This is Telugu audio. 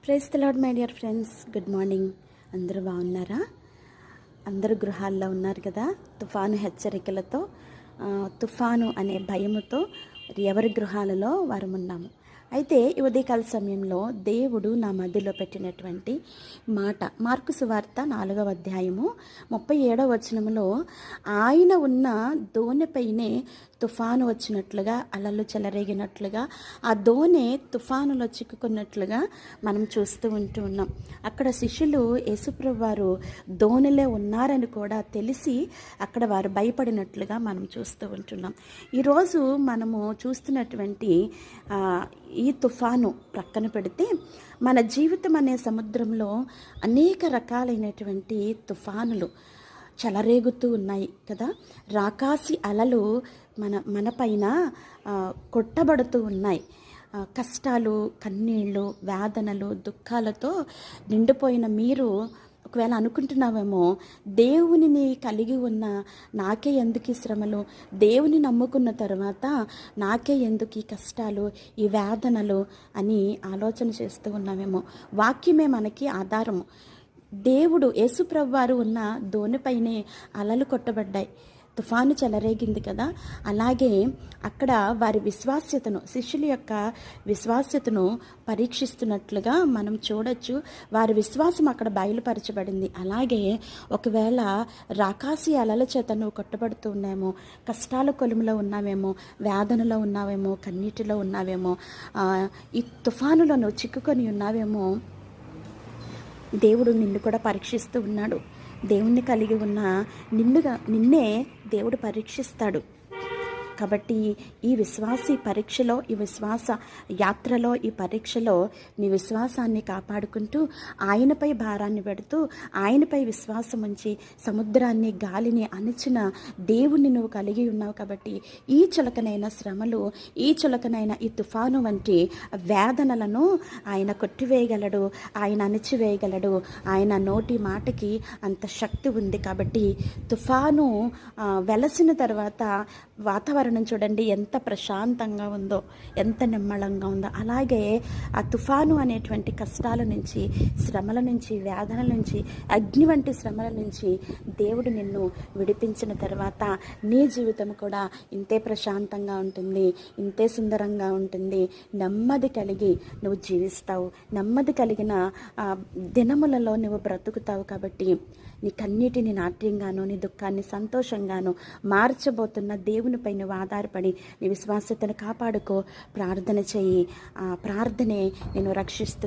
Praise the lord my dear friends, good morning. అందరూ బాగున్నారా? అందరూ గృహాల్లో ఉన్నారు కదా. తుఫాను హెచ్చరికలతో, తుఫాను అనే భయముతో ఎవరి గృహాలలో వారు ఉన్నాము. అయితే ఈ ఉదయకాల సమయంలో దేవుడు నా మధ్యలో పెట్టినటువంటి మాట, మార్కు సువార్త 4వ అధ్యాయము 37వ వచనములో, ఆయన ఉన్న దోణిపైనే తుఫాను వచ్చినట్లుగా, అలలు చెలరేగినట్లుగా, ఆ దోణి తుఫానులో చిక్కుకున్నట్లుగా మనం చూస్తూ ఉన్నాం. అక్కడ శిష్యులు యేసుప్రభు వారు దోణిలో ఉన్నారని కూడా తెలిసి అక్కడ వారు భయపడినట్లుగా మనం చూస్తూ ఉంటున్నాం. ఈరోజు మనము చూస్తున్నటువంటి ఈ తుఫాను ప్రక్కన పెడితే, మన జీవితం అనే సముద్రంలో అనేక రకాలైనటువంటి తుఫానులు చెలరేగుతూ ఉన్నాయి కదా. రాకాసి అలలు మన పైన కొట్టబడుతూ ఉన్నాయి. కష్టాలు, కన్నీళ్ళు, వేదనలు, దుఃఖాలతో నిండిపోయిన మీరు ఒకవేళ అనుకుంటున్నావేమో, దేవునిని కలిగి ఉన్న నాకే ఎందుకు ఈ శ్రమలు, దేవుని నమ్ముకున్న తర్వాత నాకే ఎందుకు ఈ కష్టాలు, ఈ వేదనలు అని ఆలోచన చేస్తూ ఉన్నామేమో. వాక్యమే మనకి ఆధారము. దేవుడు యేసుప్రభు వారు ఉన్న దోణిపైనే అలలు కొట్టబడ్డాయి, తుఫాను చెలరేగింది కదా. అలాగే అక్కడ వారి విశ్వాస్యతను, శిష్యుల యొక్క విశ్వాస్యతను పరీక్షిస్తున్నట్లుగా మనం చూడొచ్చు. వారి విశ్వాసం అక్కడ బయలుపరచబడింది. అలాగే ఒకవేళ రాకాసి అలల చేత నువ్వు కొట్టబడుతూ ఉన్నామో, కష్టాల కొలుములో ఉన్నావేమో, వేదనలో ఉన్నావేమో, కన్నీటిలో ఉన్నావేమో, ఈ తుఫానులో నువ్వు చిక్కుకొని ఉన్నావేమో, దేవుడు నిన్ను కూడా పరీక్షిస్తూ ఉన్నాడు. దేవుణ్ణి కలిగి ఉన్న నిన్నే దేవుడు పరీక్షిస్తాడు. కాబట్టి ఈ విశ్వాసీ పరీక్షలో, ఈ విశ్వాస యాత్రలో, ఈ పరీక్షలో నీ విశ్వాసాన్ని కాపాడుకుంటూ, ఆయనపై భారాన్ని పెడుతూ, ఆయనపై విశ్వాసం ఉంచి సముద్రాన్ని, గాలిని అణిచిన దేవుణ్ణి నువ్వు కలిగి ఉన్నావు. కాబట్టి ఈ చులకనైన శ్రమలు, ఈ చులకనైన ఈ తుఫాను వంటి వేదనలను ఆయన కొట్టివేయగలడు, ఆయన అణిచివేయగలడు. ఆయన నోటి మాటకి అంత శక్తి ఉంది. కాబట్టి తుఫాను వెలసిన తర్వాత వాతావరణం చూడండి ఎంత ప్రశాంతంగా ఉందో, ఎంత నిమ్మళంగా ఉందో. అలాగే ఆ తుఫాను అనేటువంటి కష్టాల నుంచి, శ్రమల నుంచి, వేదనల నుంచి, అగ్ని వంటి శ్రమల నుంచి దేవుడు నిన్ను విడిపించిన తర్వాత నీ జీవితం కూడా ఇంతే ప్రశాంతంగా ఉంటుంది, ఇంతే సుందరంగా ఉంటుంది. నెమ్మది కలిగి నువ్వు జీవిస్తావు, నెమ్మది కలిగిన దినములలో నువ్వు బ్రతుకుతావు. కాబట్టి నీ కన్నీటిని నాట్యంగాను, నీ దుఃఖాన్ని సంతోషంగాను మార్చబోతున్న దేవునిపై నువ్వు ఆధారపడి నీ విశ్వాసతను కాపాడుకో. ప్రార్థన చెయ్యి. ఆ ప్రార్థనే నేను రక్షిస్తూ